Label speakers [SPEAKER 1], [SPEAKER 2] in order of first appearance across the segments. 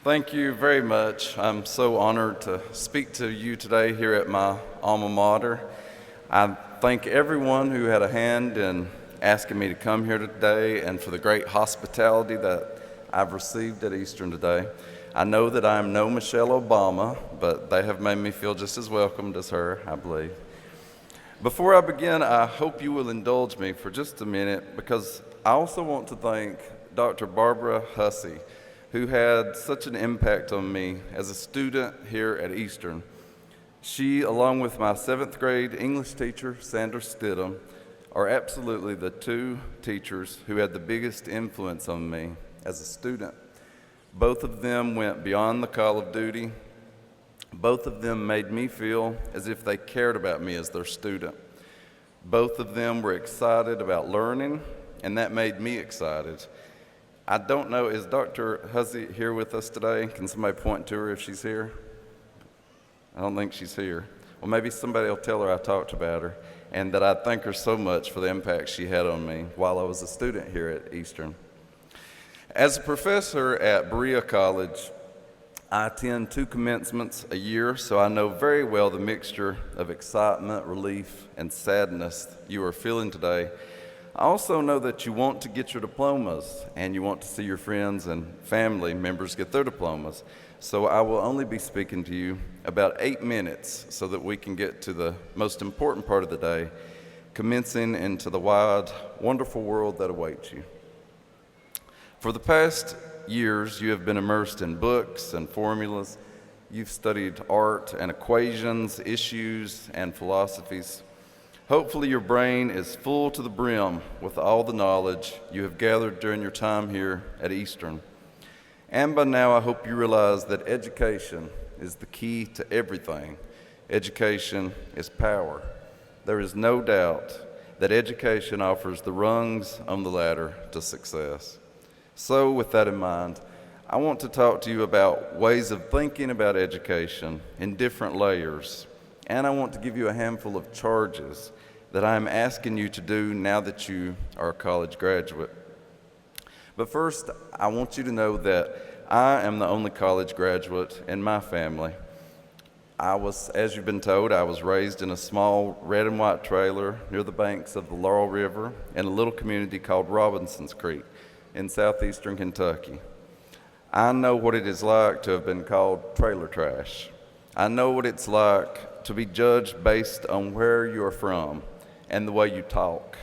[SPEAKER 1] Thank you very much. I'm so honored to speak to you today here at my alma mater. I thank everyone who had a hand in asking me to come here today and for the great hospitality that I've received at Eastern today. I know that I'm no Michelle Obama, but they have made me feel just as welcomed as her, I believe. Before I begin, I hope you will indulge me for just a minute because I also want to thank Dr. Barbara Hussey, who had such an impact on me as a student here at Eastern. She, along with my 7th grade English teacher, Sandra Stidham, are absolutely the two teachers who had the biggest influence on me as a student. Both of them went beyond the call of duty. Both of them made me feel as if they cared about me as their student. Both of them were excited about learning, and that made me excited. I don't know, is Dr. Hussey here with us today? Can somebody point to her if she's here? I don't think she's here. Well, maybe somebody will tell her I talked about her and that I thank her so much for the impact she had on me while I was a student here at Eastern. As a professor at Berea College, I attend 2 commencements a year, so I know very well the mixture of excitement, relief, and sadness you are feeling today. I also know that you want to get your diplomas and you want to see your friends and family members get their diplomas. So I will only be speaking to you about 8 minutes so that we can get to the most important part of the day, commencing into the wide, wonderful world that awaits you. For the past years, you have been immersed in books and formulas. You've studied art and equations, issues, and philosophies. Hopefully your brain is full to the brim with all the knowledge you have gathered during your time here at Eastern. And by now I hope you realize that education is the key to everything. Education is power. There is no doubt that education offers the rungs on the ladder to success. So with that in mind, I want to talk to you about ways of thinking about education in different layers. And I want to give you a handful of charges that I'm asking you to do now that you are a college graduate. But first, I want you to know that I am the only college graduate in my family. As you've been told, I was raised in a small red and white trailer near the banks of the Laurel River in a little community called Robinson's Creek in southeastern Kentucky. I know what it is like to have been called trailer trash. I know what it's like to be judged based on where you are from and the way you talk.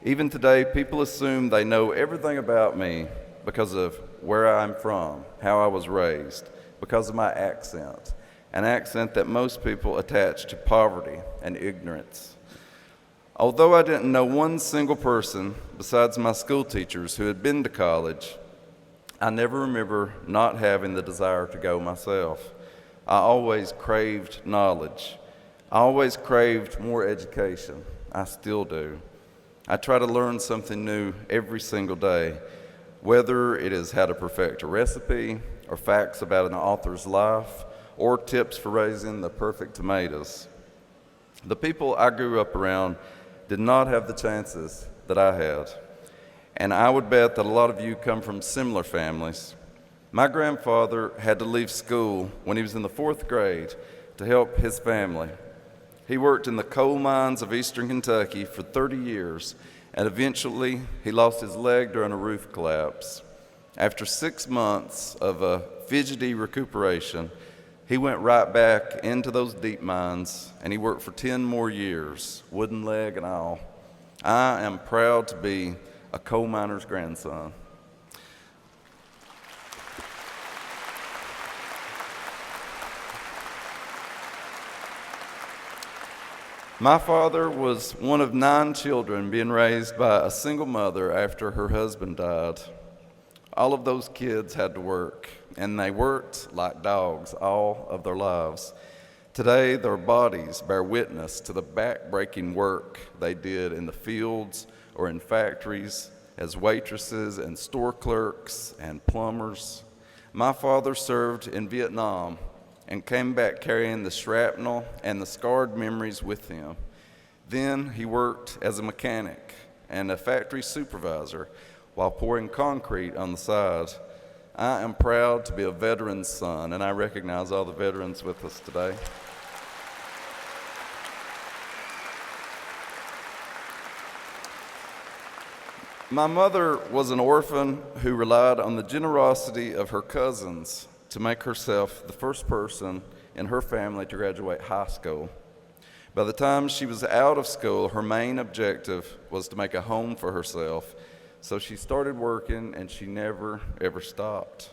[SPEAKER 1] Even today, people assume they know everything about me because of where I'm from, how I was raised, because of my accent, an accent that most people attach to poverty and ignorance. Although I didn't know one single person besides my school teachers who had been to college, I never remember not having the desire to go myself. I always craved knowledge. I always craved more education. I still do. I try to learn something new every single day, whether it is how to perfect a recipe, or facts about an author's life, or tips for raising the perfect tomatoes. The people I grew up around did not have the chances that I had, and I would bet that a lot of you come from similar families. My grandfather had to leave school when he was in the 4th grade to help his family. He worked in the coal mines of eastern Kentucky for 30 years, and eventually he lost his leg during a roof collapse. After 6 months of a fidgety recuperation, he went right back into those deep mines, and he worked for 10 more years, wooden leg and all. I am proud to be a coal miner's grandson. My father was one of 9 children being raised by a single mother after her husband died. All of those kids had to work, and they worked like dogs all of their lives. Today, their bodies bear witness to the back-breaking work they did in the fields or in factories as waitresses and store clerks and plumbers. My father served in Vietnam and came back carrying the shrapnel and the scarred memories with him. Then he worked as a mechanic and a factory supervisor while pouring concrete on the side. I am proud to be a veteran's son, and I recognize all the veterans with us today. My mother was an orphan who relied on the generosity of her cousins to make herself the first person in her family to graduate high school. By the time she was out of school, her main objective was to make a home for herself. So she started working, and she never, ever stopped.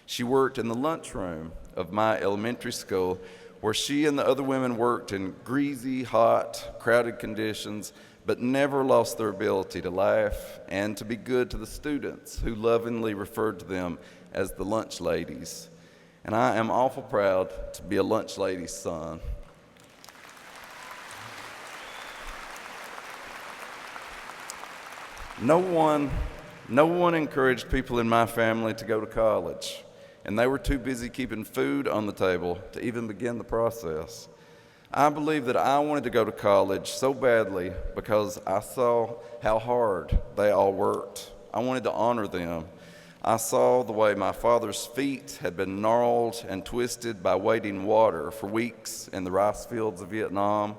[SPEAKER 1] She worked in the lunchroom of my elementary school, where she and the other women worked in greasy, hot, crowded conditions, but never lost their ability to laugh and to be good to the students, who lovingly referred to them as the lunch ladies. And I am awful proud to be a lunch lady's son. No one encouraged people in my family to go to college, and they were too busy keeping food on the table to even begin the process. I believe that I wanted to go to college so badly because I saw how hard they all worked. I wanted to honor them. I saw the way my father's feet had been gnarled and twisted by wading water for weeks in the rice fields of Vietnam.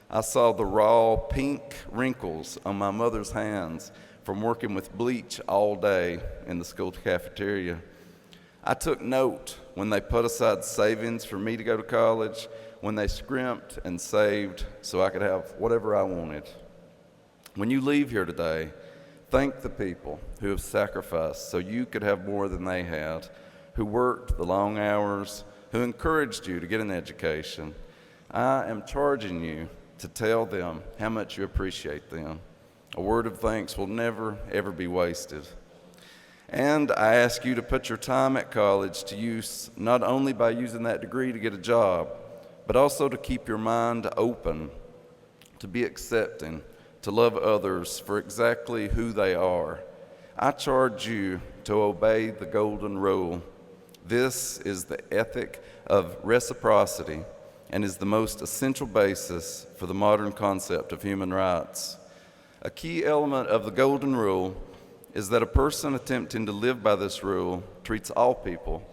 [SPEAKER 1] I saw the raw pink wrinkles on my mother's hands from working with bleach all day in the school cafeteria. I took note when they put aside savings for me to go to college, when they scrimped and saved so I could have whatever I wanted. When you leave here today, thank the people who have sacrificed so you could have more than they had, who worked the long hours, who encouraged you to get an education. I am charging you to tell them how much you appreciate them. A word of thanks will never, ever be wasted. And I ask you to put your time at college to use, not only by using that degree to get a job, but also to keep your mind open, to be accepting, to love others for exactly who they are. I charge you to obey the golden rule. This is the ethic of reciprocity and is the most essential basis for the modern concept of human rights. A key element of the golden rule is that a person attempting to live by this rule treats all people,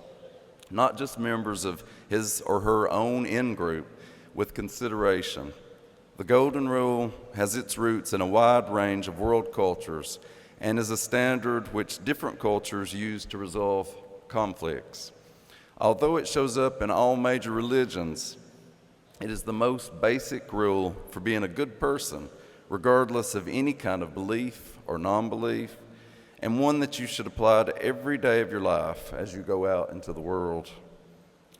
[SPEAKER 1] not just members of his or her own in-group, with consideration. The golden rule has its roots in a wide range of world cultures and is a standard which different cultures use to resolve conflicts. Although it shows up in all major religions, it is the most basic rule for being a good person, regardless of any kind of belief or non-belief, and one that you should apply to every day of your life as you go out into the world.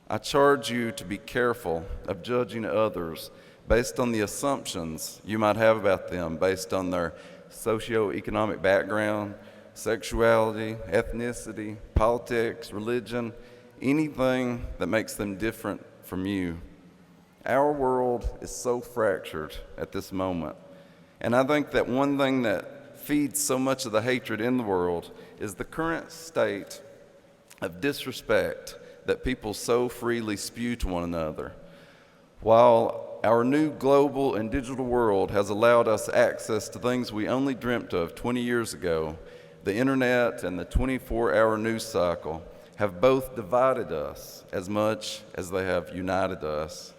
[SPEAKER 1] I charge you to be careful of judging others based on the assumptions you might have about them, based on their socioeconomic background, sexuality, ethnicity, politics, religion, anything that makes them different from you. Our world is so fractured at this moment, and I think that one thing that feeds so much of the hatred in the world is the current state of disrespect that people so freely spew to one another. While our new global and digital world has allowed us access to things we only dreamt of 20 years ago, the internet and the 24-hour news cycle have both divided us as much as they have united us.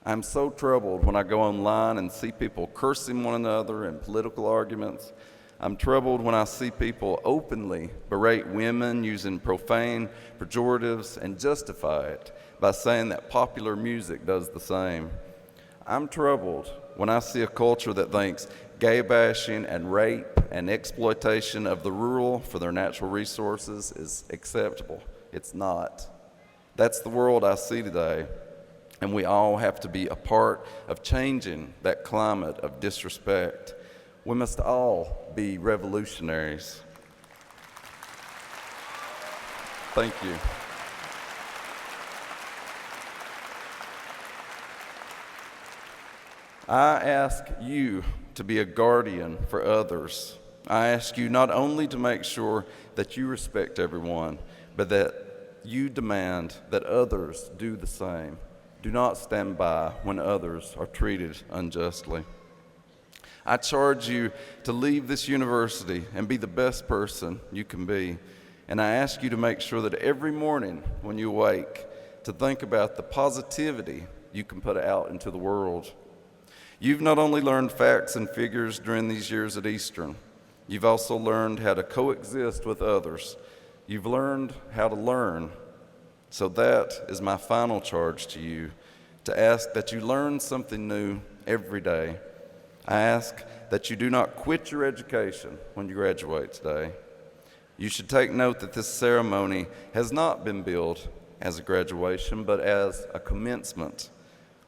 [SPEAKER 1] I'm so troubled when I go online and see people cursing one another in political arguments. I'm troubled when I see people openly berate women using profane pejoratives and justify it by saying that popular music does the same. I'm troubled when I see a culture that thinks gay bashing and rape and exploitation of the rural for their natural resources is acceptable. It's not. That's the world I see today, and we all have to be a part of changing that climate of disrespect. We must all be revolutionaries. Thank you. I ask you to be a guardian for others. I ask you not only to make sure that you respect everyone, but that you demand that others do the same. Do not stand by when others are treated unjustly. I charge you to leave this university and be the best person you can be. And I ask you to make sure that every morning when you wake, to think about the positivity you can put out into the world. You've not only learned facts and figures during these years at Eastern, you've also learned how to coexist with others. You've learned how to learn. So that is my final charge to you, to ask that you learn something new every day. I ask that you do not quit your education when you graduate today. You should take note that this ceremony has not been billed as a graduation, but as a commencement.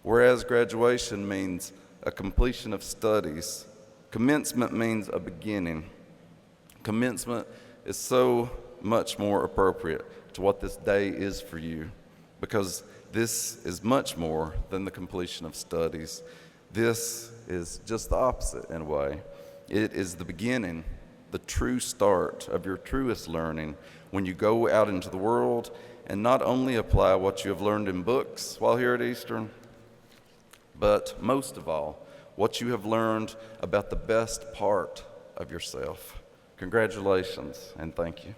[SPEAKER 1] Whereas graduation means a completion of studies, commencement means a beginning. Commencement is so much more appropriate to what this day is for you, because this is much more than the completion of studies. This is just the opposite in a way. It is the beginning, the true start of your truest learning when you go out into the world and not only apply what you have learned in books while here at Eastern, but most of all, what you have learned about the best part of yourself. Congratulations and thank you.